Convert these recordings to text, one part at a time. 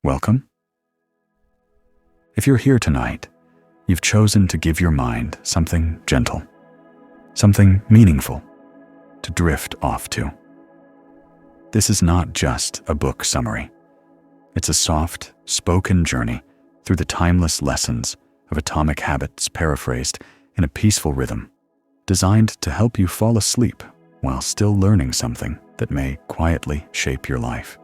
Welcome. If you're here tonight, you've chosen to give your mind something gentle, something meaningful to drift off to. This is not just a book summary. It's a soft, spoken journey through the timeless lessons of atomic habits paraphrased in a peaceful rhythm, designed to help you fall asleep while still learning something that may quietly shape your life.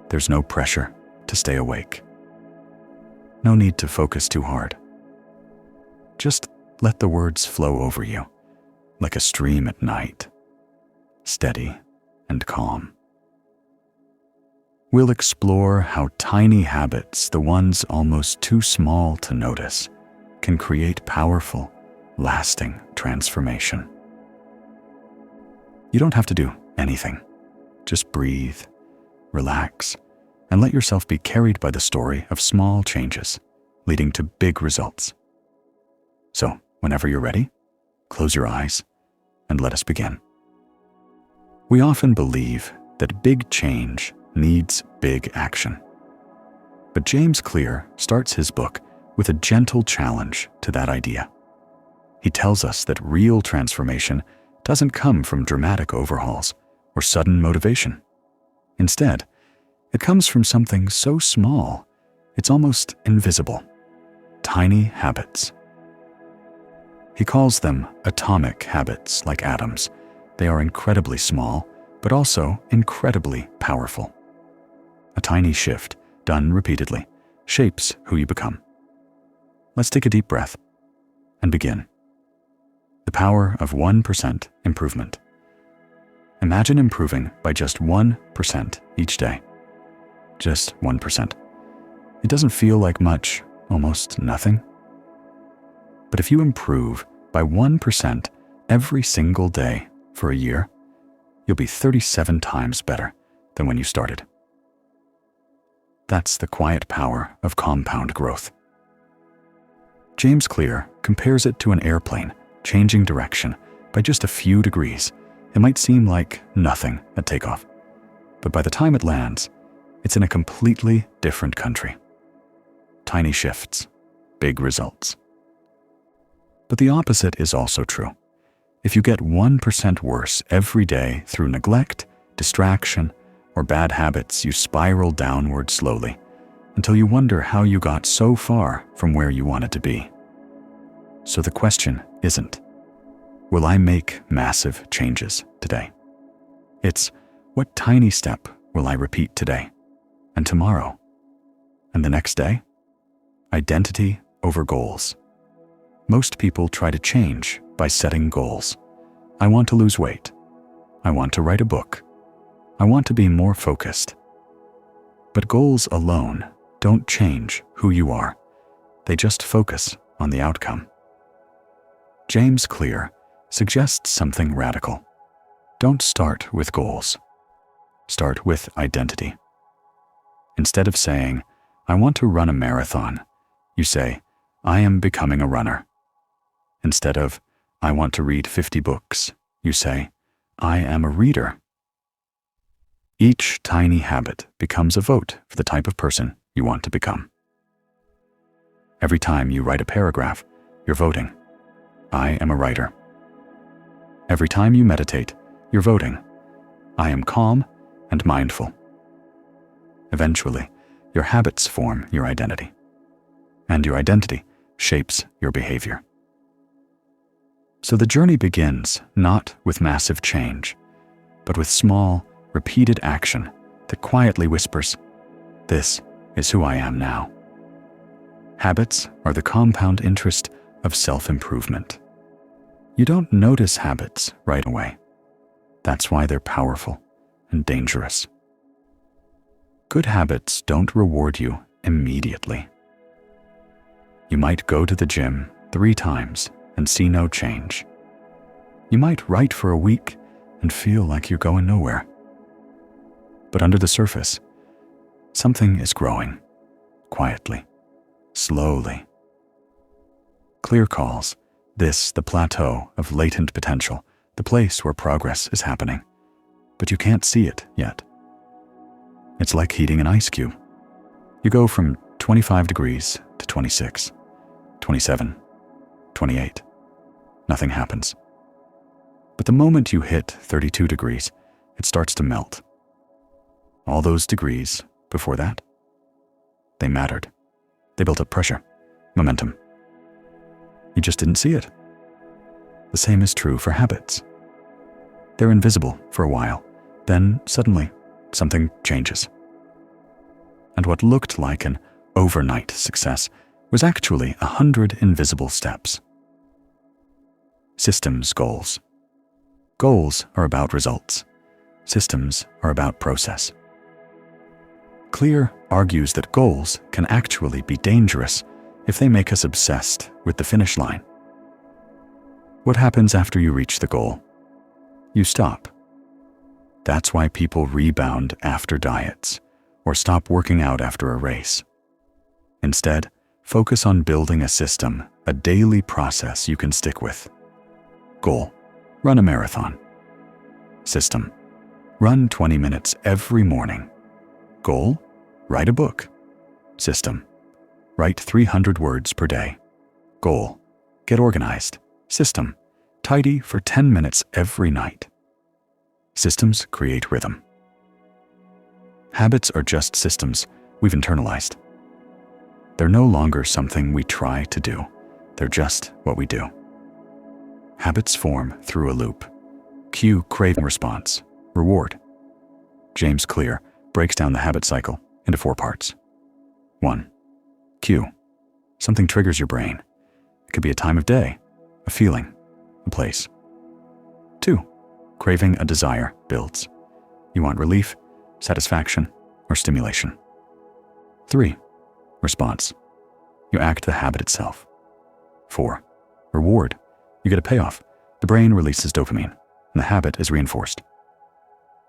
There's no pressure to stay awake. No need to focus too hard. Just let the words flow over you, like a stream at night, steady and calm. We'll explore how tiny habits, the ones almost too small to notice, can create powerful, lasting transformation. You don't have to do anything. Just breathe, relax, and let yourself be carried by the story of small changes leading to big results. So, whenever you're ready, close your eyes and let us begin. We often believe that big change needs big action. But James Clear starts his book with a gentle challenge to that idea. He tells us that real transformation doesn't come from dramatic overhauls or sudden motivation. Instead, it comes from something so small, it's almost invisible. Tiny habits. He calls them atomic habits, like atoms. They are incredibly small, but also incredibly powerful. A tiny shift, done repeatedly, shapes who you become. Let's take a deep breath and begin. The power of 1% improvement. Imagine improving by just 1% each day. Just 1%. It doesn't feel like much, almost nothing. But if you improve by 1% every single day for a year, you'll be 37 times better than when you started. That's the quiet power of compound growth. James Clear compares it to an airplane changing direction by just a few degrees. It might seem like nothing at takeoff, but by the time it lands, it's in a completely different country. Tiny shifts, big results. But the opposite is also true. If you get 1% worse every day through neglect, distraction, or bad habits, you spiral downward slowly until you wonder how you got so far from where you wanted to be. So the question isn't, will I make massive changes today? It's, what tiny step will I repeat today, and tomorrow, and the next day? Identity over goals. Most people try to change by setting goals. I want to lose weight. I want to write a book. I want to be more focused. But goals alone don't change who you are. They just focus on the outcome. James Clear suggests something radical. Don't start with goals. Start with identity. Instead of saying, I want to run a marathon, you say, I am becoming a runner. Instead of, I want to read 50 books, you say, I am a reader. Each tiny habit becomes a vote for the type of person you want to become. Every time you write a paragraph, you're voting, I am a writer. Every time you meditate, you're voting, I am calm and mindful. Eventually, your habits form your identity, and your identity shapes your behavior. So the journey begins not with massive change, but with small, repeated action that quietly whispers, this is who I am now. Habits are the compound interest of self-improvement. You don't notice habits right away. That's why they're powerful and dangerous. Good habits don't reward you immediately. You might go to the gym 3 times and see no change. You might write for a week and feel like you're going nowhere. But under the surface, something is growing, quietly, slowly. Clear calls this the plateau of latent potential, the place where progress is happening, but you can't see it yet. It's like heating an ice cube. You go from 25 degrees to 26, 27, 28. Nothing happens. But the moment you hit 32 degrees, it starts to melt. All those degrees before that, they mattered. They built up pressure, momentum. You just didn't see it. The same is true for habits. They're invisible for a while, then suddenly something changes. And what looked like an overnight success was actually 100 invisible steps. Systems goals. Goals are about results. Systems are about process. Clear argues that goals can actually be dangerous if they make us obsessed with the finish line. What happens after you reach the goal? You stop. That's why people rebound after diets or stop working out after a race. Instead, focus on building a system, a daily process you can stick with. Goal: run a marathon. System: run 20 minutes every morning. Goal: write a book. System: write 300 words per day. Goal: get organized. System: tidy for 10 minutes every night. Systems create rhythm. Habits are just systems we've internalized. They're no longer something we try to do. They're just what we do. Habits form through a loop. Cue, craving, response, reward. James Clear breaks down the habit cycle into 4 parts. 1. Cue. Something triggers your brain. It could be a time of day, a feeling, a place. 2. Craving, a desire, builds. You want relief, satisfaction, or stimulation. 3. Response. You act the habit itself. 4. Reward. You get a payoff. The brain releases dopamine, and the habit is reinforced.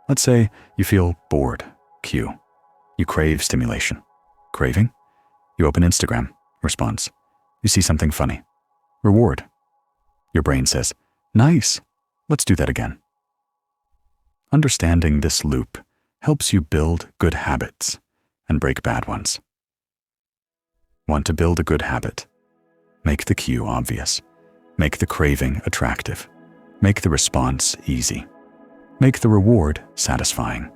Let's say you feel bored. Cue. You crave stimulation. Craving. You open Instagram. Response. You see something funny. Reward. Your brain says, "Nice, let's do that again." Understanding this loop helps you build good habits and break bad ones. Want to build a good habit? Make the cue obvious. Make the craving attractive. Make the response easy. Make the reward satisfying.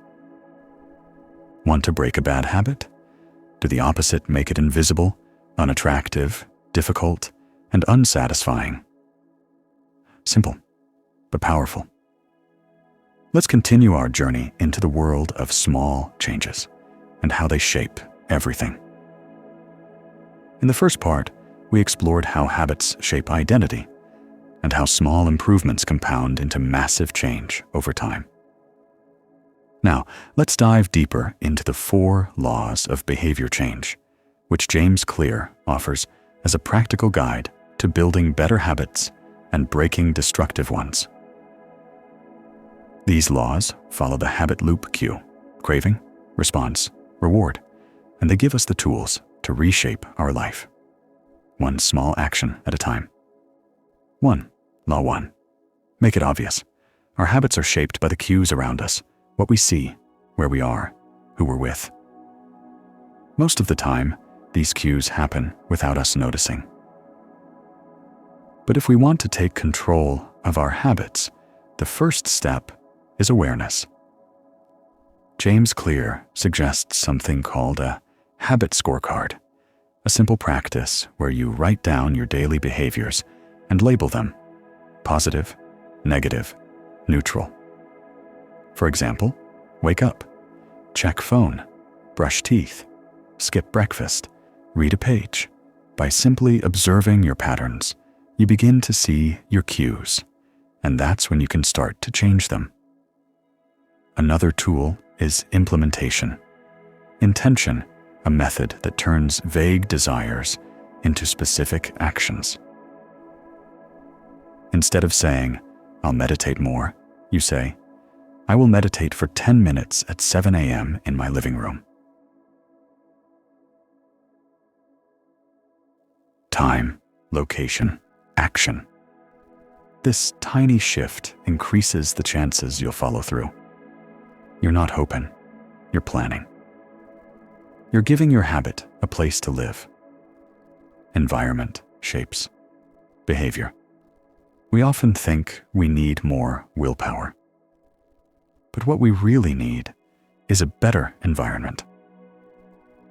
Want to break a bad habit? Do the opposite, make it invisible, unattractive, difficult, and unsatisfying. Simple, but powerful. Let's continue our journey into the world of small changes and how they shape everything. In the first part, we explored how habits shape identity and how small improvements compound into massive change over time. Now, let's dive deeper into the 4 laws of behavior change, which James Clear offers as a practical guide to building better habits and breaking destructive ones. These laws follow the habit loop cue: craving, response, reward, and they give us the tools to reshape our life, one small action at a time. 1. Law 1. Make it obvious. Our habits are shaped by the cues around us, what we see, where we are, who we're with. Most of the time, these cues happen without us noticing. But if we want to take control of our habits, the first step is awareness. James Clear suggests something called a habit scorecard, a simple practice where you write down your daily behaviors and label them: positive, negative, neutral. For example, wake up, check phone, brush teeth, skip breakfast, read a page. By simply observing your patterns, you begin to see your cues, and that's when you can start to change them. Another tool is implementation. Intention, a method that turns vague desires into specific actions. Instead of saying, "I'll meditate more," you say, "I will meditate for 10 minutes at 7 a.m. in my living room." Time, location, action. This tiny shift increases the chances you'll follow through. You're not hoping, you're planning. You're giving your habit a place to live. Environment shapes behavior. We often think we need more willpower. But what we really need is a better environment.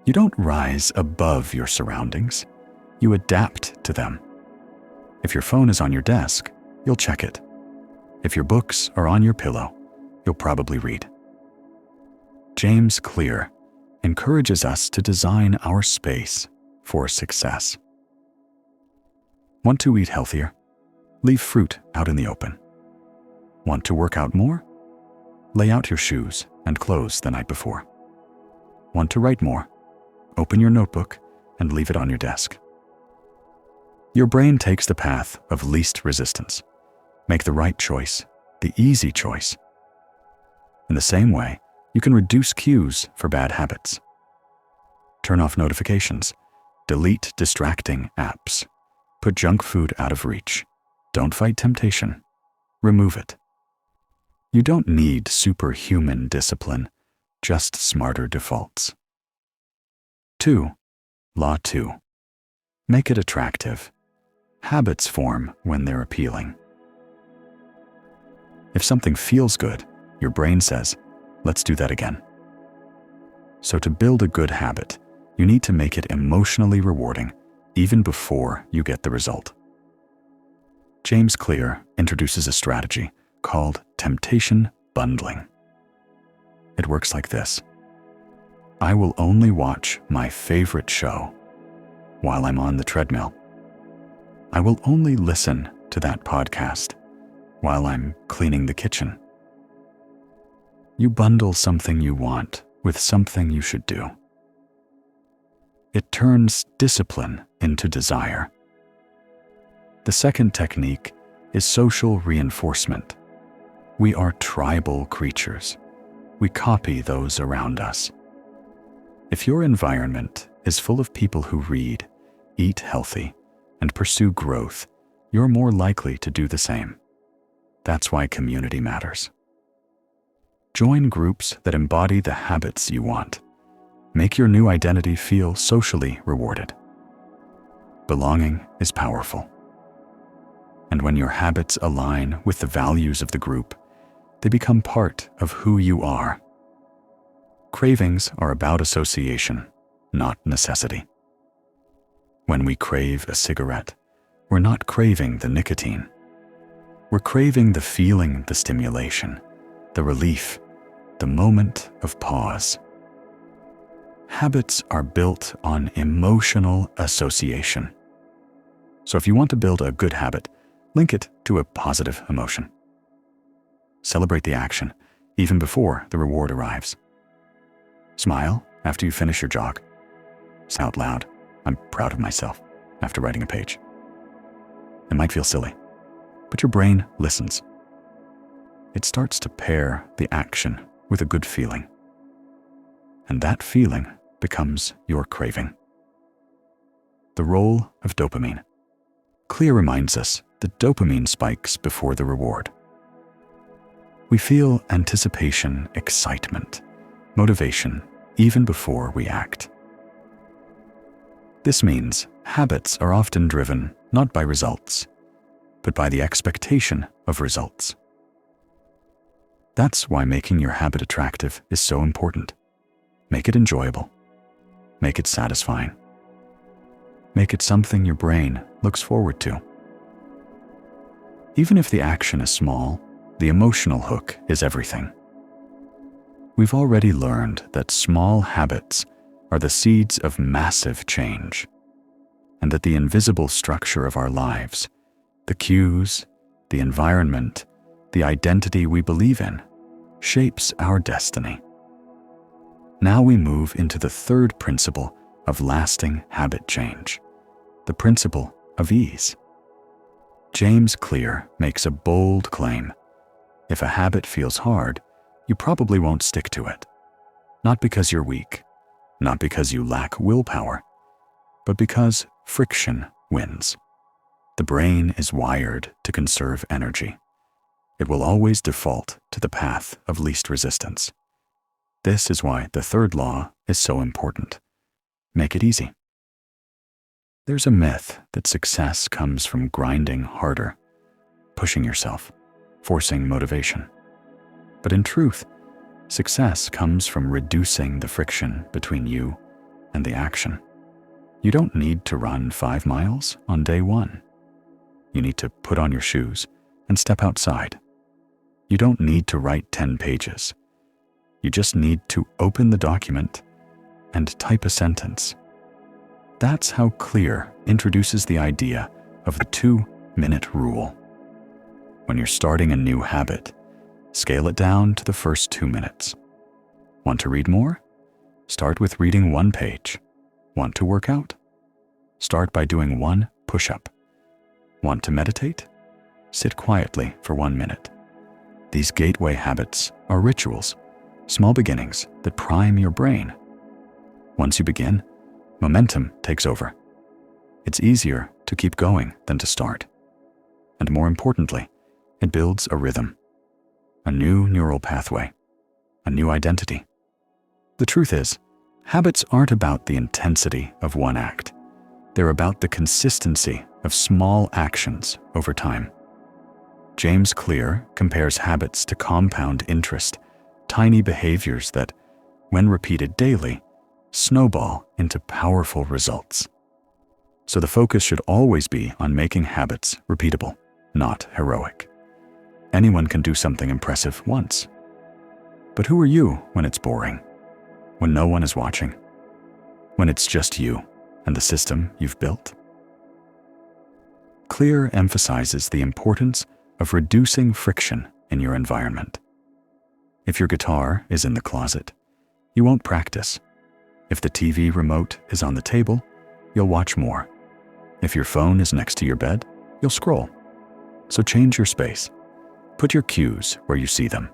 You don't rise above your surroundings, you adapt to them. If your phone is on your desk, you'll check it. If your books are on your pillow, you'll probably read. James Clear encourages us to design our space for success. Want to eat healthier? Leave fruit out in the open. Want to work out more? Lay out your shoes and clothes the night before. Want to write more? Open your notebook and leave it on your desk. Your brain takes the path of least resistance. Make the right choice, the easy choice. In the same way, you can reduce cues for bad habits. Turn off notifications. Delete distracting apps. Put junk food out of reach. Don't fight temptation. Remove it. You don't need superhuman discipline, just smarter defaults. 2. Law 2. Make it attractive. Habits form when they're appealing. If something feels good, your brain says, let's do that again. So to build a good habit, you need to make it emotionally rewarding even before you get the result. James Clear introduces a strategy called temptation bundling. It works like this. I will only watch my favorite show while I'm on the treadmill. I will only listen to that podcast while I'm cleaning the kitchen. You bundle something you want with something you should do. It turns discipline into desire. The second technique is social reinforcement. We are tribal creatures. We copy those around us. If your environment is full of people who read, eat healthy, and pursue growth, you're more likely to do the same. That's why community matters. Join groups that embody the habits you want. Make your new identity feel socially rewarded. Belonging is powerful. And when your habits align with the values of the group, they become part of who you are. Cravings are about association, not necessity. When we crave a cigarette, we're not craving the nicotine. We're craving the feeling, the stimulation, the relief, the moment of pause. Habits are built on emotional association. So if you want to build a good habit, link it to a positive emotion. Celebrate the action, even before the reward arrives. Smile after you finish your jog. Say out loud, I'm proud of myself, after writing a page. It might feel silly, but your brain listens. It starts to pair the action with a good feeling. And that feeling becomes your craving. The role of dopamine. Clear reminds us that dopamine spikes before the reward. We feel anticipation, excitement, motivation, even before we act. This means habits are often driven not by results, but by the expectation of results. That's why making your habit attractive is so important. Make it enjoyable. Make it satisfying. Make it something your brain looks forward to. Even if the action is small, the emotional hook is everything. We've already learned that small habits are the seeds of massive change, and that the invisible structure of our lives, the cues, the environment, the identity we believe in, shapes our destiny. Now we move into the third principle of lasting habit change, the principle of ease. James Clear makes a bold claim. If a habit feels hard, you probably won't stick to it. Not because you're weak, not because you lack willpower, but because friction wins. The brain is wired to conserve energy. It will always default to the path of least resistance. This is why the third law is so important. Make it easy. There's a myth that success comes from grinding harder, pushing yourself, forcing motivation. But in truth, success comes from reducing the friction between you and the action. You don't need to run 5 miles on day 1. You need to put on your shoes and step outside. You don't need to write 10 pages. You just need to open the document and type a sentence. That's how Clear introduces the idea of the 2-minute rule. When you're starting a new habit, scale it down to the first 2 minutes. Want to read more? Start with reading 1 page. Want to work out? Start by doing 1 push-up. Want to meditate? Sit quietly for 1 minute. These gateway habits are rituals, small beginnings that prime your brain. Once you begin, momentum takes over. It's easier to keep going than to start. And more importantly, it builds a rhythm, a new neural pathway, a new identity. The truth is, habits aren't about the intensity of one act. They're about the consistency of small actions over time. James Clear compares habits to compound interest, tiny behaviors that, when repeated daily, snowball into powerful results. So the focus should always be on making habits repeatable, not heroic. Anyone can do something impressive once. But who are you when it's boring? When no one is watching? When it's just you and the system you've built? Clear emphasizes the importance of reducing friction in your environment. If your guitar is in the closet, you won't practice. If the TV remote is on the table, you'll watch more. If your phone is next to your bed, you'll scroll. So change your space. Put your cues where you see them.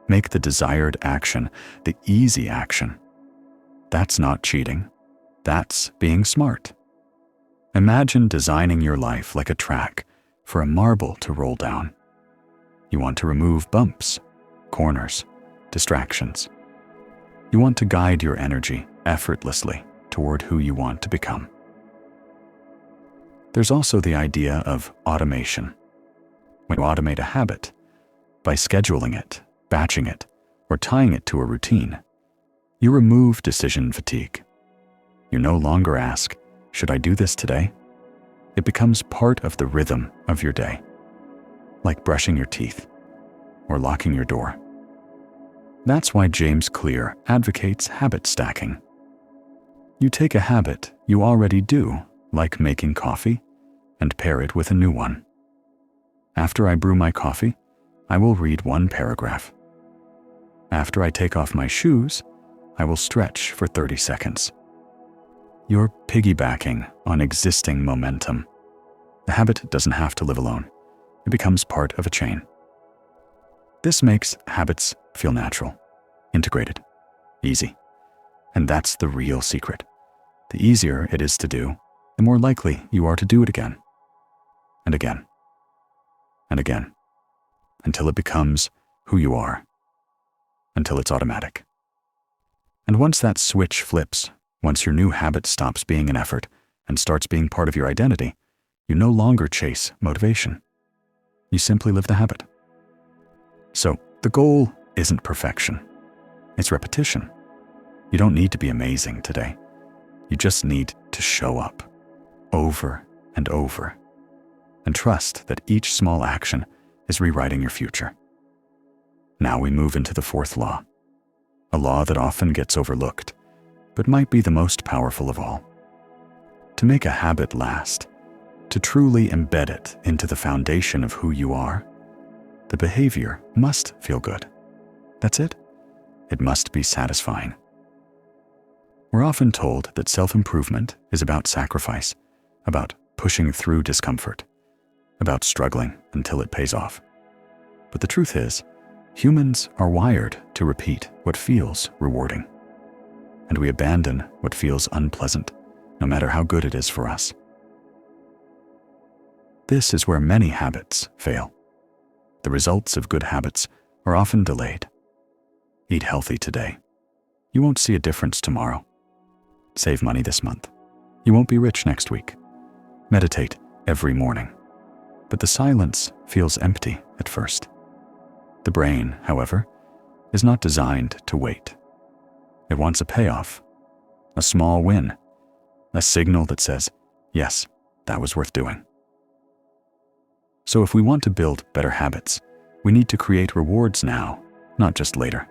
Make the desired action the easy action. That's not cheating. That's being smart. Imagine designing your life like a track for a marble to roll down. You want to remove bumps, corners, distractions. You want to guide your energy effortlessly toward who you want to become. There's also the idea of automation. When you automate a habit, by scheduling it, batching it, or tying it to a routine, you remove decision fatigue. You no longer ask, "Should I do this today?" It becomes part of the rhythm of your day, like brushing your teeth or locking your door. That's why James Clear advocates habit stacking. You take a habit you already do, like making coffee, and pair it with a new one. After I brew my coffee, I will read 1 paragraph. After I take off my shoes, I will stretch for 30 seconds. You're piggybacking on existing momentum. The habit doesn't have to live alone. It becomes part of a chain. This makes habits feel natural, integrated, easy. And that's the real secret. The easier it is to do, the more likely you are to do it again, and again, and again, until it becomes who you are, until it's automatic. And once that switch flips, once your new habit stops being an effort and starts being part of your identity, you no longer chase motivation. You simply live the habit. So the goal isn't perfection. It's repetition. You don't need to be amazing today. You just need to show up over and over and trust that each small action is rewriting your future. Now we move into the 4th law, a law that often gets overlooked, but might be the most powerful of all. To make a habit last, to truly embed it into the foundation of who you are, the behavior must feel good. That's it. It must be satisfying. We're often told that self-improvement is about sacrifice, about pushing through discomfort, about struggling until it pays off. But the truth is, humans are wired to repeat what feels rewarding, and we abandon what feels unpleasant, no matter how good it is for us. This is where many habits fail. The results of good habits are often delayed. Eat healthy today. You won't see a difference tomorrow. save money this month. You won't be rich next week. Meditate every morning. But the silence feels empty at first. The brain, however, is not designed to wait. It wants a payoff, a small win, a signal that says, yes, that was worth doing. So if we want to build better habits, we need to create rewards now, not just later.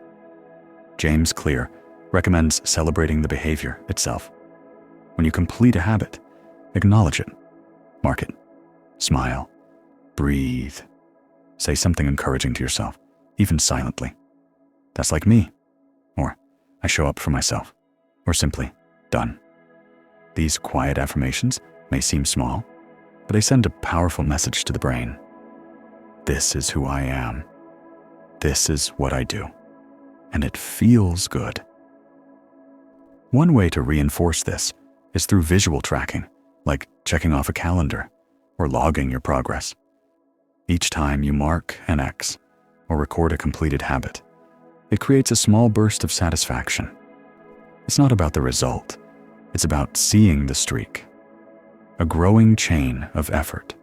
James Clear recommends celebrating the behavior itself. When you complete a habit, acknowledge it, mark it, smile, breathe, say something encouraging to yourself, even silently. That's like me, or I show up for myself, or simply, done. These quiet affirmations may seem small, but they send a powerful message to the brain. This is who I am. This is what I do. And it feels good. One way to reinforce this is through visual tracking, like checking off a calendar or logging your progress. Each time you mark an X or record a completed habit, it creates a small burst of satisfaction. It's not about the result. It's about seeing the streak, a growing chain of effort,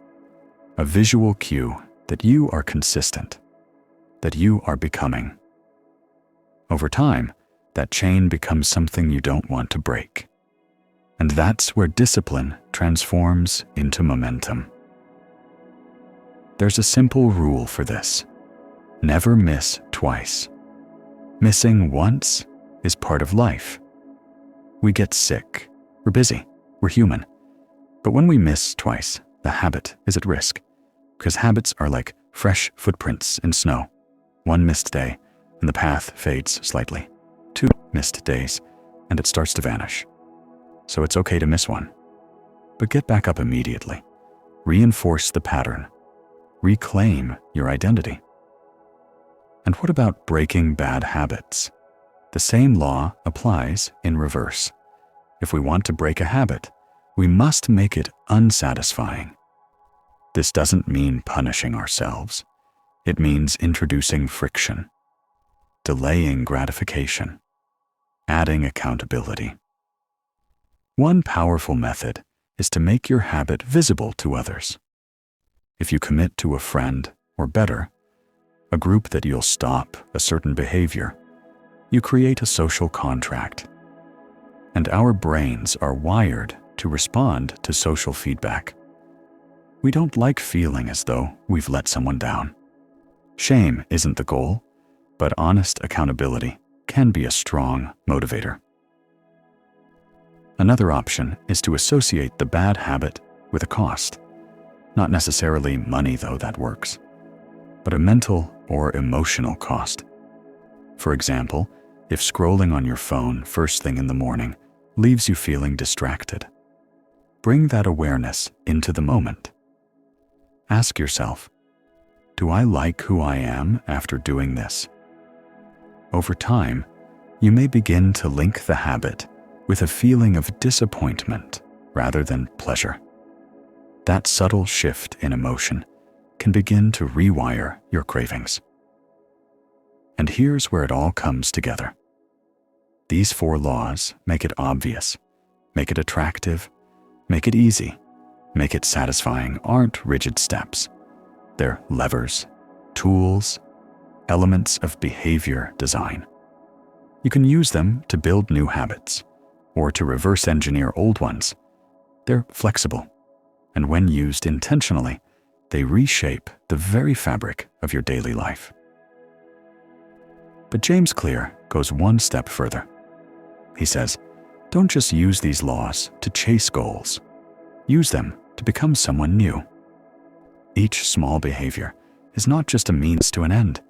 a visual cue that you are consistent, that you are becoming. Over time, that chain becomes something you don't want to break. And that's where discipline transforms into momentum. There's a simple rule for this. Never miss twice. Missing once is part of life. We get sick, we're busy, we're human. But when we miss twice, the habit is at risk, because habits are like fresh footprints in snow. One missed day, and the path fades slightly. 2 missed days, and it starts to vanish. So it's okay to miss one. But get back up immediately. Reinforce the pattern. Reclaim your identity. And what about breaking bad habits? The same law applies in reverse. If we want to break a habit, we must make it unsatisfying. This doesn't mean punishing ourselves. It means introducing friction, delaying gratification, adding accountability. One powerful method is to make your habit visible to others. If you commit to a friend, or better, a group that you'll stop a certain behavior, you create a social contract. And our brains are wired to respond to social feedback. We don't like feeling as though we've let someone down. Shame isn't the goal, but honest accountability can be a strong motivator. Another option is to associate the bad habit with a cost. Not necessarily money, though that works, but a mental or emotional cost. For example, if scrolling on your phone first thing in the morning leaves you feeling distracted, bring that awareness into the moment. Ask yourself, do I like who I am after doing this? Over time, you may begin to link the habit with a feeling of disappointment rather than pleasure. That subtle shift in emotion can begin to rewire your cravings. And here's where it all comes together. These 4 laws make it obvious, make it attractive, make it easy, make it satisfying aren't rigid steps. They're levers, tools, elements of behavior design. You can use them to build new habits or to reverse engineer old ones. They're flexible, and when used intentionally, they reshape the very fabric of your daily life. But James Clear goes one step further. He says, don't just use these laws to chase goals. Use them to become someone new. Each small behavior is not just a means to an end.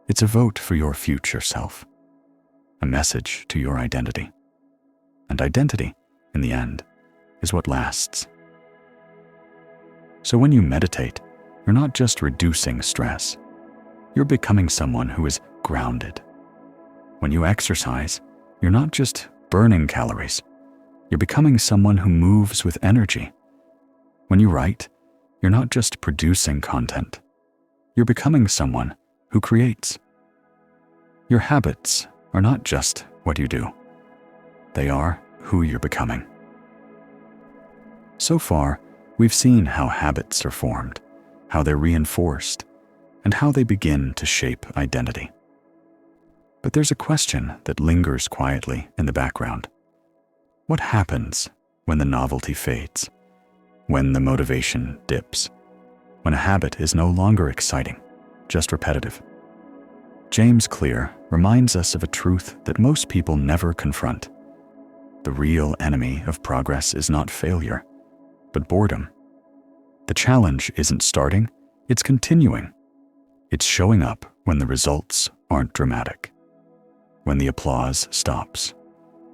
It's a vote for your future self, a message to your identity. And identity, in the end, is what lasts. So when you meditate, you're not just reducing stress. You're becoming someone who is grounded. When you exercise, you're not just burning calories. You're becoming someone who moves with energy. When you write, you're not just producing content. You're becoming someone who creates. Your habits are not just what you do. They are who you're becoming. So far, we've seen how habits are formed, how they're reinforced, and how they begin to shape identity. But there's a question that lingers quietly in the background. What happens when the novelty fades? When the motivation dips? When a habit is no longer exciting, just repetitive? James Clear reminds us of a truth that most people never confront. The real enemy of progress is not failure, but boredom. The challenge isn't starting, it's continuing. It's showing up when the results aren't dramatic, when the applause stops,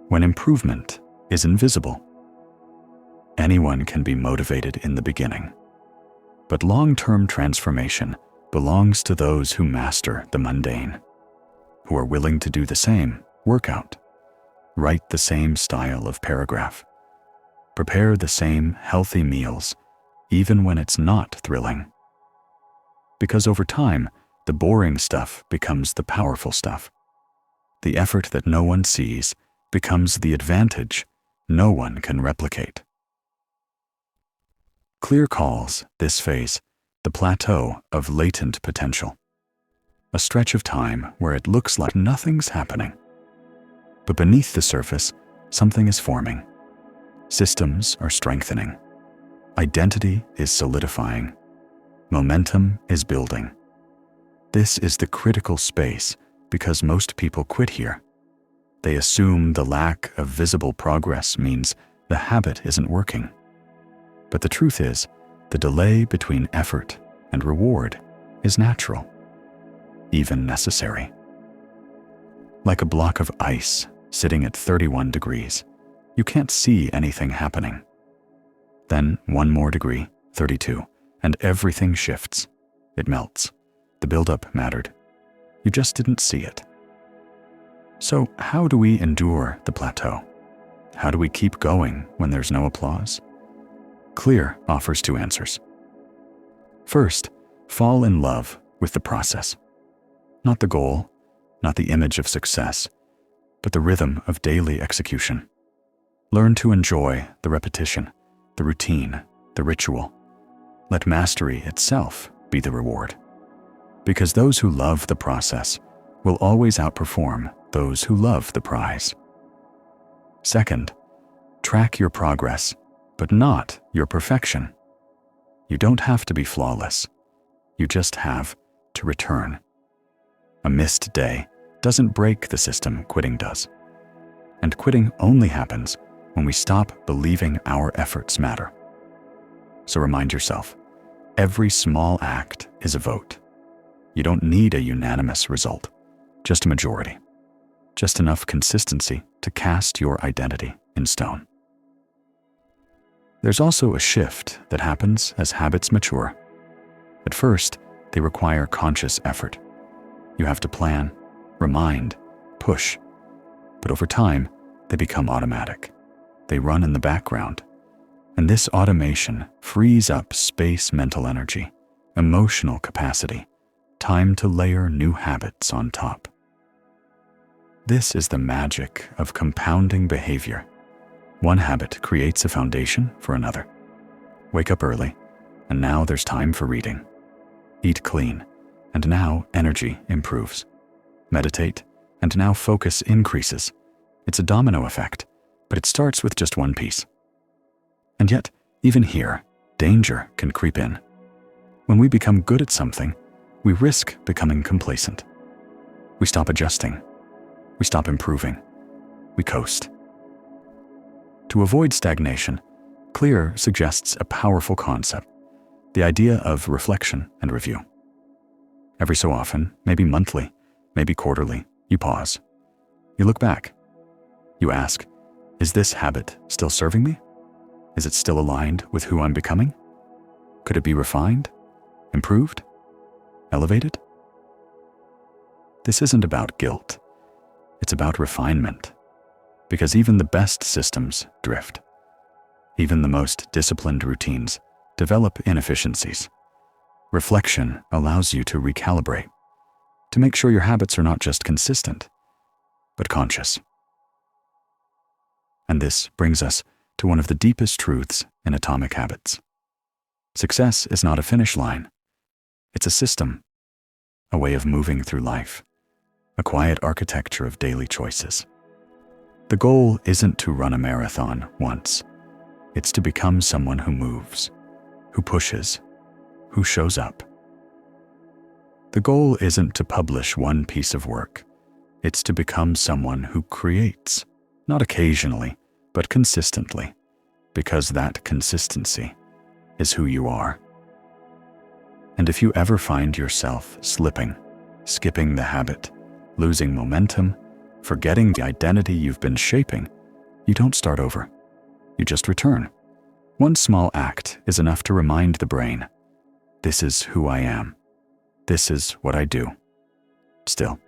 when improvement is invisible. Anyone can be motivated in the beginning, but long-term transformation belongs to those who master the mundane, who are willing to do the same workout, write the same style of paragraph, prepare the same healthy meals, even when it's not thrilling. Because over time, the boring stuff becomes the powerful stuff. The effort that no one sees becomes the advantage no one can replicate. Clear calls this phase the plateau of latent potential, a stretch of time where it looks like nothing's happening. But beneath the surface, something is forming. Systems are strengthening. Identity is solidifying. Momentum is building. This is the critical space because most people quit here. They assume the lack of visible progress means the habit isn't working. But the truth is, the delay between effort and reward is natural, even necessary. Like a block of ice sitting at 31 degrees, you can't see anything happening. Then one more degree, 32, and everything shifts. It melts. The buildup mattered. You just didn't see it. So how do we endure the plateau? How do we keep going when there's no applause? Clear offers two answers. First, fall in love with the process. Not the goal, not the image of success, but the rhythm of daily execution. Learn to enjoy the repetition, the routine, the ritual. Let mastery itself be the reward. Because those who love the process will always outperform those who love the prize. Second, track your progress, but not your perfection. You don't have to be flawless. You just have to return. A missed day doesn't break the system, quitting does. And quitting only happens when we stop believing our efforts matter. So remind yourself, every small act is a vote. You don't need a unanimous result, just a majority. Just enough consistency to cast your identity in stone. There's also a shift that happens as habits mature. At first, they require conscious effort. You have to plan, remind, push. But over time, they become automatic. They run in the background. And this automation frees up space, mental energy, emotional capacity, time to layer new habits on top. This is the magic of compounding behavior. One habit creates a foundation for another. Wake up early, and now there's time for reading. Eat clean, and now energy improves. Meditate, and now focus increases. It's a domino effect, but it starts with just one piece. And yet, even here, danger can creep in. When we become good at something, we risk becoming complacent. We stop adjusting. We stop improving. We coast. To avoid stagnation, Clear suggests a powerful concept, the idea of reflection and review. Every so often, maybe monthly, maybe quarterly, you pause. You look back. You ask, is this habit still serving me? Is it still aligned with who I'm becoming? Could it be refined, improved, elevated? This isn't about guilt. It's about refinement. Because even the best systems drift. Even the most disciplined routines develop inefficiencies. Reflection allows you to recalibrate, to make sure your habits are not just consistent, but conscious. And this brings us to one of the deepest truths in atomic habits. Success is not a finish line. It's a system, a way of moving through life, a quiet architecture of daily choices. The goal isn't to run a marathon once. It's to become someone who moves, who pushes, who shows up. The goal isn't to publish one piece of work. It's to become someone who creates, not occasionally, but consistently, because that consistency is who you are. And if you ever find yourself slipping, skipping the habit, losing momentum, forgetting the identity you've been shaping, you don't start over. You just return. One small act is enough to remind the brain, this is who I am. This is what I do. Still.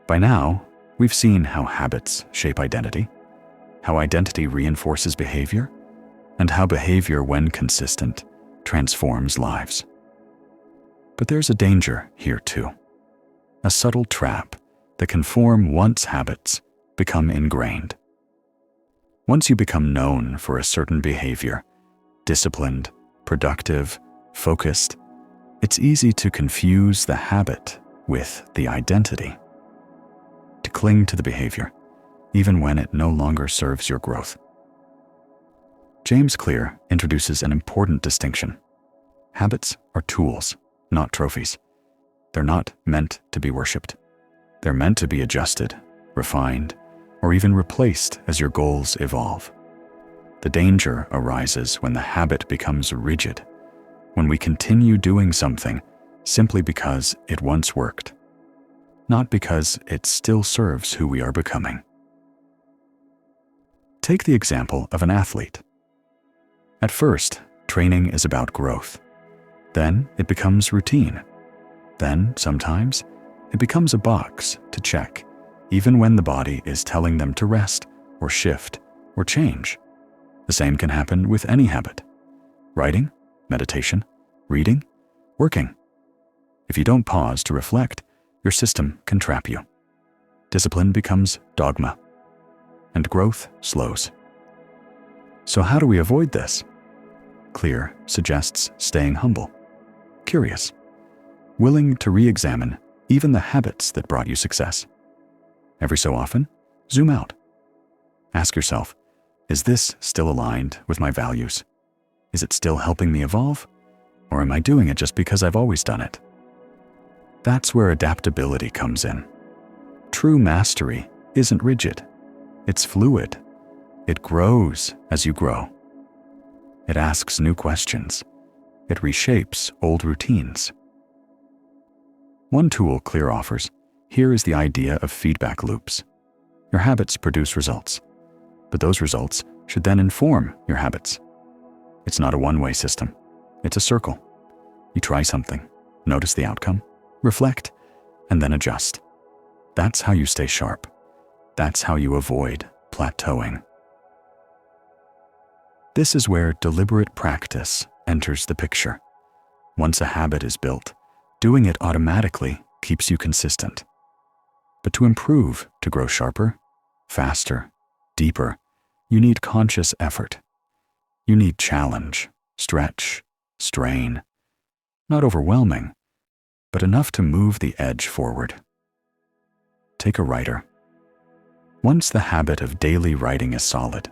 By now, we've seen how habits shape identity, how identity reinforces behavior, and how behavior, when consistent, transforms lives. But there's a danger here too. A subtle trap that can form once habits become ingrained. Once you become known for a certain behavior, disciplined, productive, focused, it's easy to confuse the habit with the identity. To cling to the behavior, even when it no longer serves your growth. James Clear introduces an important distinction. Habits are tools, not trophies. They're not meant to be worshipped. They're meant to be adjusted, refined, or even replaced as your goals evolve. The danger arises when the habit becomes rigid, when we continue doing something simply because it once worked, not because it still serves who we are becoming. Take the example of an athlete. At first, training is about growth. Then it becomes routine. Then, sometimes, it becomes a box to check, even when the body is telling them to rest, or shift, or change. The same can happen with any habit. Writing, meditation, reading, working. If you don't pause to reflect, your system can trap you. Discipline becomes dogma, and growth slows. So how do we avoid this? Clear suggests staying humble, curious, willing to re-examine even the habits that brought you success. Every so often, zoom out. Ask yourself, is this still aligned with my values? Is it still helping me evolve? Or am I doing it just because I've always done it? That's where adaptability comes in. True mastery isn't rigid. It's fluid. It grows as you grow. It asks new questions. It reshapes old routines. One tool Clear offers here is the idea of feedback loops. Your habits produce results, but those results should then inform your habits. It's not a one-way system. It's a circle. You try something, notice the outcome, reflect, and then adjust. That's how you stay sharp. That's how you avoid plateauing. This is where deliberate practice enters the picture. Once a habit is built, doing it automatically keeps you consistent. But to improve, to grow sharper, faster, deeper, you need conscious effort. You need challenge, stretch, strain. Not overwhelming, but enough to move the edge forward. Take a writer. Once the habit of daily writing is solid,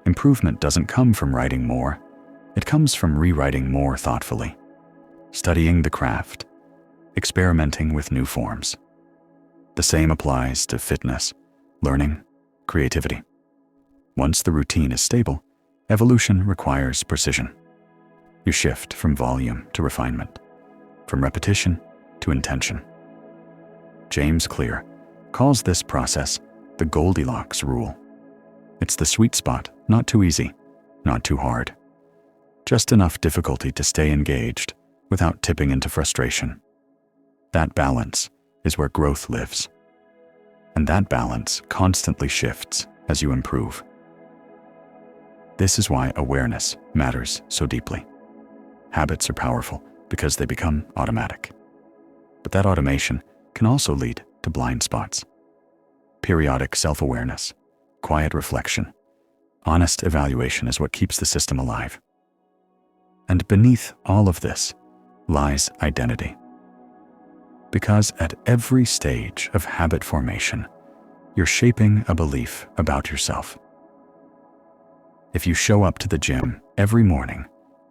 improvement doesn't come from writing more. It comes from rewriting more thoughtfully, studying the craft, experimenting with new forms. The same applies to fitness, learning, creativity. Once the routine is stable, evolution requires precision. You shift from volume to refinement, from repetition to intention. James Clear calls this process the Goldilocks rule. It's the sweet spot, not too easy, not too hard. Just enough difficulty to stay engaged without tipping into frustration. That balance is where growth lives. And that balance constantly shifts as you improve. This is why awareness matters so deeply. Habits are powerful because they become automatic. But that automation can also lead to blind spots. Periodic self-awareness, quiet reflection, honest evaluation is what keeps the system alive. And beneath all of this lies identity. Because at every stage of habit formation, you're shaping a belief about yourself. If you show up to the gym every morning,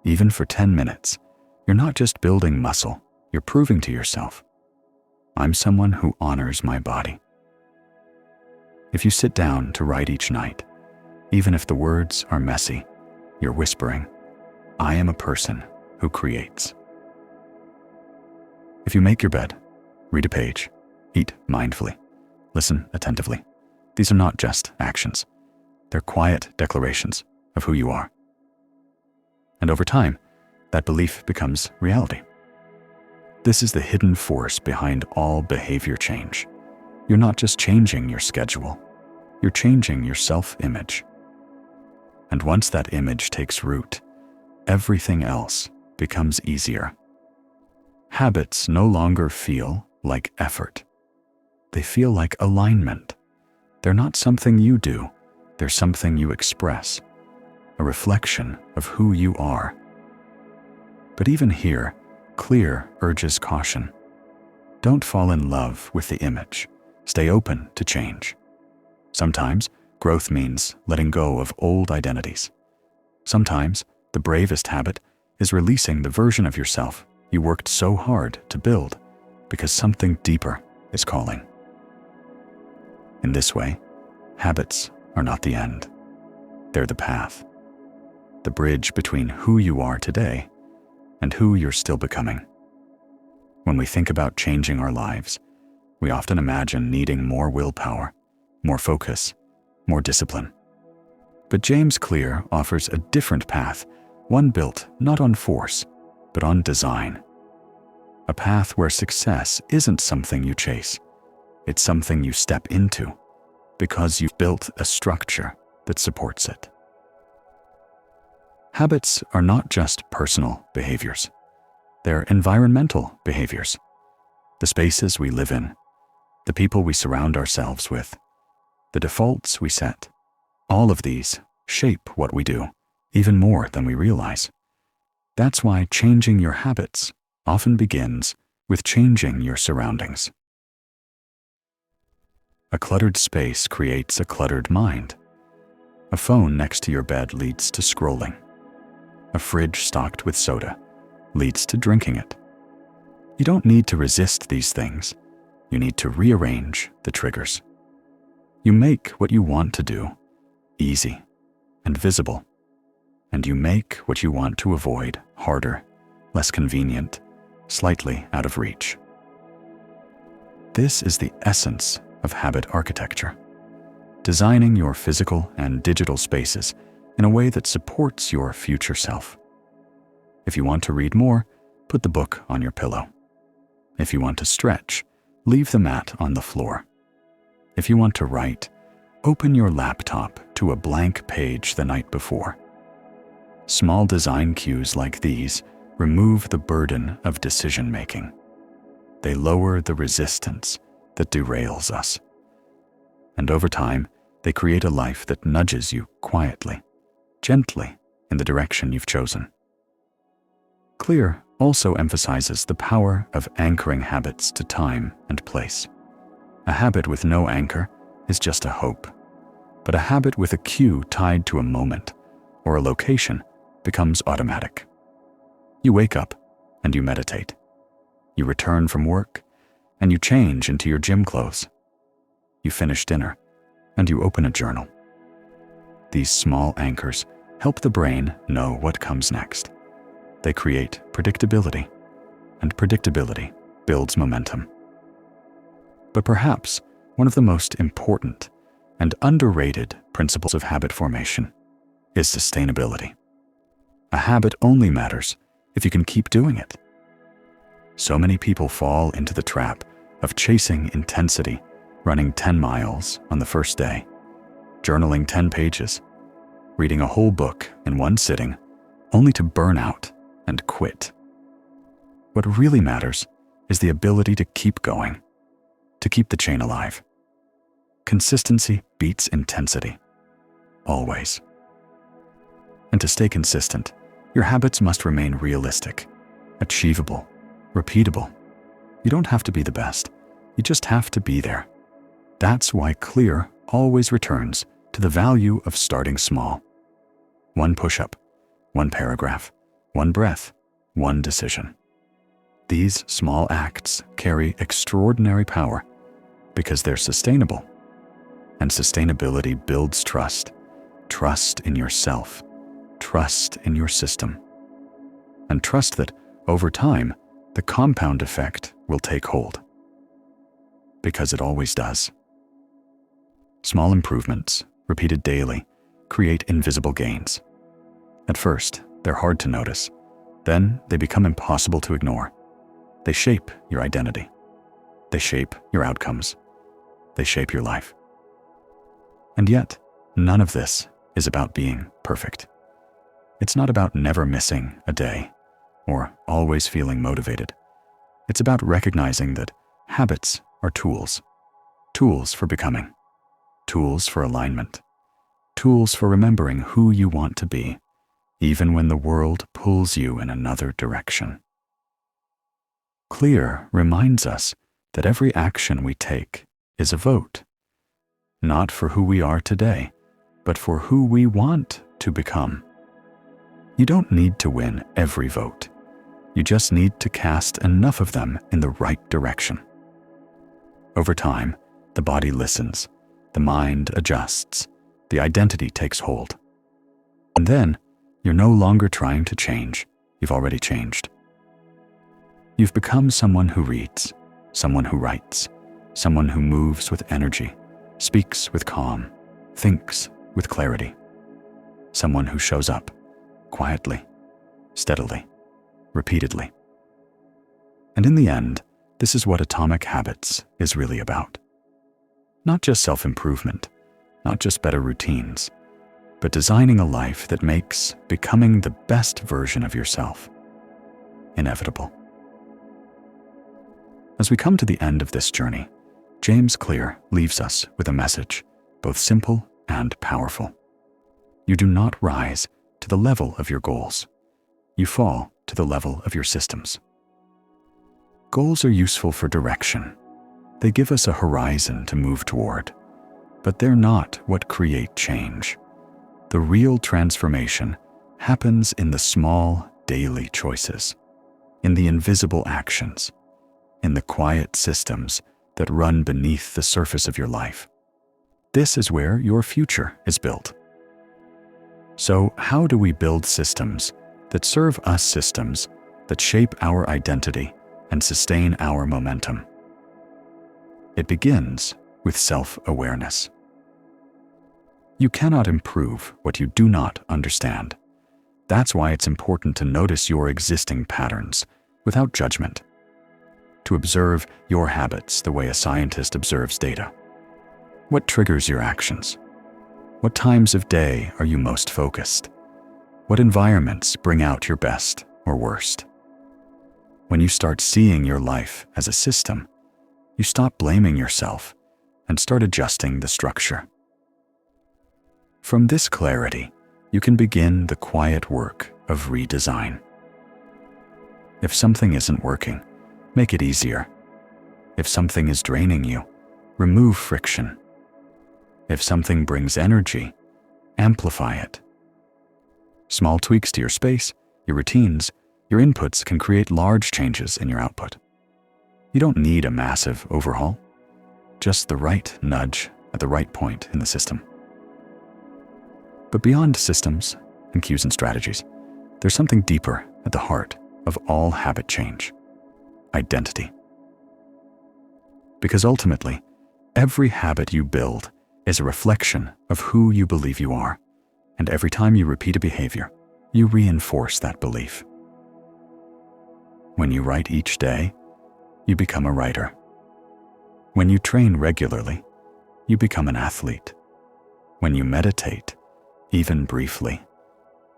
even for 10 minutes, you're not just building muscle, you're proving to yourself, I'm someone who honors my body. If you sit down to write each night, even if the words are messy, you're whispering, I am a person who creates. If you make your bed, read a page, eat mindfully, listen attentively, these are not just actions. They're quiet declarations of who you are. And over time, that belief becomes reality. This is the hidden force behind all behavior change. You're not just changing your schedule, you're changing your self-image. And once that image takes root, everything else becomes easier. Habits no longer feel like effort. They feel like alignment. They're not something you do, they're something you express, a reflection of who you are. But even here, clear urges caution. Don't fall in love with the image. Stay open to change. Sometimes growth means letting go of old identities. Sometimes the bravest habit is releasing the version of yourself you worked so hard to build because something deeper is calling. In this way, habits are not the end. They're the path, the bridge between who you are today and who you're still becoming. When we think about changing our lives, we often imagine needing more willpower, more focus, more discipline. But James Clear offers a different path, one built not on force, but on design. A path where success isn't something you chase, it's something you step into because you've built a structure that supports it. Habits are not just personal behaviors. They're environmental behaviors. The spaces we live in, the people we surround ourselves with, the defaults we set, all of these shape what we do, even more than we realize. That's why changing your habits often begins with changing your surroundings. A cluttered space creates a cluttered mind. A phone next to your bed leads to scrolling. A fridge stocked with soda leads to drinking it. You don't need to resist these things. You need to rearrange the triggers. You make what you want to do easy and visible, and you make what you want to avoid harder, less convenient, slightly out of reach. This is the essence of habit architecture, designing your physical and digital spaces in a way that supports your future self. If you want to read more, put the book on your pillow. If you want to stretch, leave the mat on the floor. If you want to write, open your laptop to a blank page the night before. Small design cues like these remove the burden of decision-making. They lower the resistance that derails us. And over time, they create a life that nudges you quietly, gently in the direction you've chosen. Clear also emphasizes the power of anchoring habits to time and place. A habit with no anchor is just a hope, but a habit with a cue tied to a moment or a location becomes automatic. You wake up and you meditate. You return from work and you change into your gym clothes. You finish dinner and you open a journal. These small anchors help the brain know what comes next. They create predictability, and predictability builds momentum. But perhaps one of the most important and underrated principles of habit formation is sustainability. A habit only matters if you can keep doing it. So many people fall into the trap of chasing intensity, running 10 miles on the first day, journaling 10 pages, reading a whole book in one sitting, only to burn out and quit. What really matters is the ability to keep going, to keep the chain alive. Consistency beats intensity. Always. And to stay consistent, your habits must remain realistic, achievable, repeatable. You don't have to be the best. You just have to be there. That's why Clear always returns to the value of starting small. One push-up, one paragraph, one breath, one decision. These small acts carry extraordinary power because they're sustainable. And sustainability builds trust. Trust in yourself. Trust in your system. And trust that, over time, the compound effect will take hold. Because it always does. Small improvements, repeated daily, create invisible gains. At first, they're hard to notice. Then they become impossible to ignore. They shape your identity. They shape your outcomes. They shape your life. And yet, none of this is about being perfect. It's not about never missing a day or always feeling motivated. It's about recognizing that habits are tools. Tools for becoming. Tools for alignment. Tools for remembering who you want to be, even when the world pulls you in another direction. Clear reminds us that every action we take is a vote, not for who we are today, but for who we want to become. You don't need to win every vote. You just need to cast enough of them in the right direction. Over time, the body listens, the mind adjusts, the identity takes hold. And then, you're no longer trying to change. You've already changed. You've become someone who reads, someone who writes, someone who moves with energy, speaks with calm, thinks with clarity. Someone who shows up quietly, steadily, repeatedly. And in the end, this is what Atomic Habits is really about. Not just self-improvement, not just better routines, but designing a life that makes becoming the best version of yourself inevitable. As we come to the end of this journey, James Clear leaves us with a message, both simple and powerful. You do not rise to the level of your goals. You fall to the level of your systems. Goals are useful for direction. They give us a horizon to move toward, but they're not what create change. The real transformation happens in the small, daily choices, in the invisible actions, in the quiet systems that run beneath the surface of your life. This is where your future is built. So, how do we build systems that serve us, systems that shape our identity and sustain our momentum? It begins with self-awareness. You cannot improve what you do not understand. That's why it's important to notice your existing patterns without judgment, to observe your habits the way a scientist observes data. What triggers your actions? What times of day are you most focused? What environments bring out your best or worst? When you start seeing your life as a system, you stop blaming yourself and start adjusting the structure. From this clarity, you can begin the quiet work of redesign. If something isn't working, make it easier. If something is draining you, remove friction. If something brings energy, amplify it. Small tweaks to your space, your routines, your inputs can create large changes in your output. You don't need a massive overhaul, just the right nudge at the right point in the system. But beyond systems and cues and strategies, there's something deeper at the heart of all habit change: identity. Because ultimately, every habit you build is a reflection of who you believe you are, and every time you repeat a behavior, you reinforce that belief. When you write each day, you become a writer. When you train regularly, you become an athlete. When you meditate, even briefly,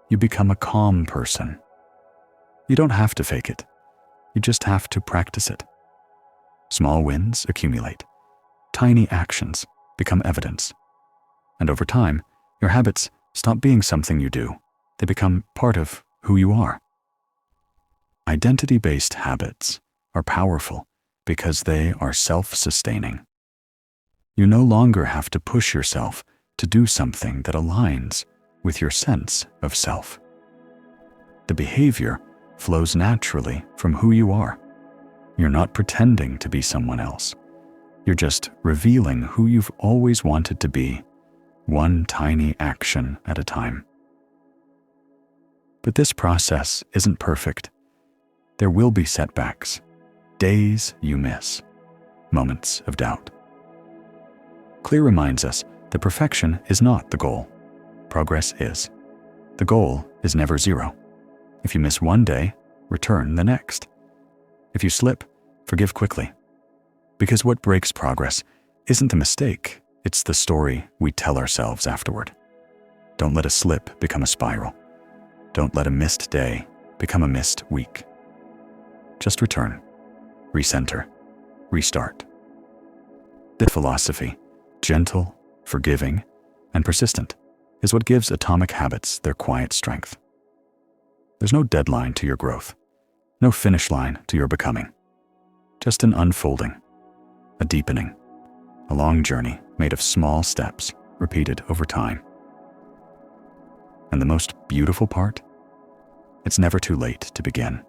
you become a calm person. You don't have to fake it. You just have to practice it. Small wins accumulate. Tiny actions become evidence. And over time, your habits stop being something you do. They become part of who you are. Identity-based habits are powerful because they are self-sustaining. You no longer have to push yourself to do something that aligns with your sense of self. The behavior flows naturally from who you are. You're not pretending to be someone else. You're just revealing who you've always wanted to be, one tiny action at a time. But this process isn't perfect. There will be setbacks, days you miss, moments of doubt. Clear reminds us that perfection is not the goal. Progress is. The goal is never zero. If you miss one day, return the next. If you slip, forgive quickly. Because what breaks progress isn't the mistake, it's the story we tell ourselves afterward. Don't let a slip become a spiral. Don't let a missed day become a missed week. Just return, recenter, restart. This philosophy, gentle, forgiving, and persistent, is what gives atomic habits their quiet strength. There's no deadline to your growth, no finish line to your becoming. Just an unfolding, a deepening, a long journey made of small steps repeated over time. And the most beautiful part? It's never too late to begin.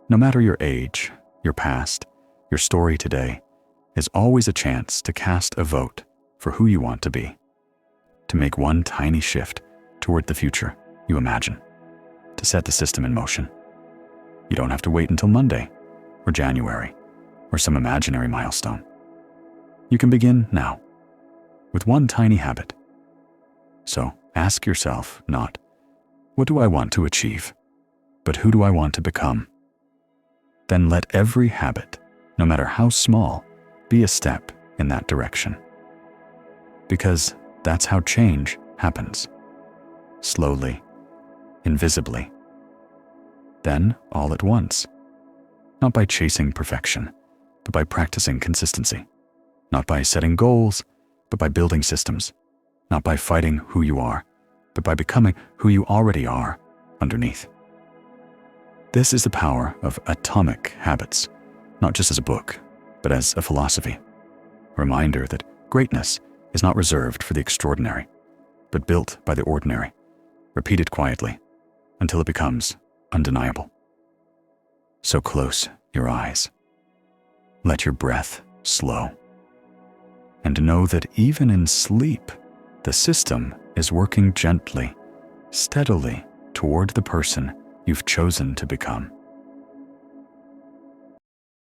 No matter your age, your past, your story today is always a chance to cast a vote for who you want to be, to make one tiny shift toward the future you imagine, to set the system in motion. You don't have to wait until Monday or January or some imaginary milestone. You can begin now with one tiny habit. So ask yourself not, what do I want to achieve, but who do I want to become? Then let every habit, no matter how small, be a step in that direction. Because that's how change happens. Slowly, invisibly. Then all at once. Not by chasing perfection, but by practicing consistency. Not by setting goals, but by building systems. Not by fighting who you are, but by becoming who you already are underneath. This is the power of atomic habits, not just as a book, but as a philosophy. A reminder that greatness is not reserved for the extraordinary, but built by the ordinary, repeated quietly until it becomes undeniable. So close your eyes. Let your breath slow. And know that even in sleep, the system is working gently, steadily toward the person you've chosen to become.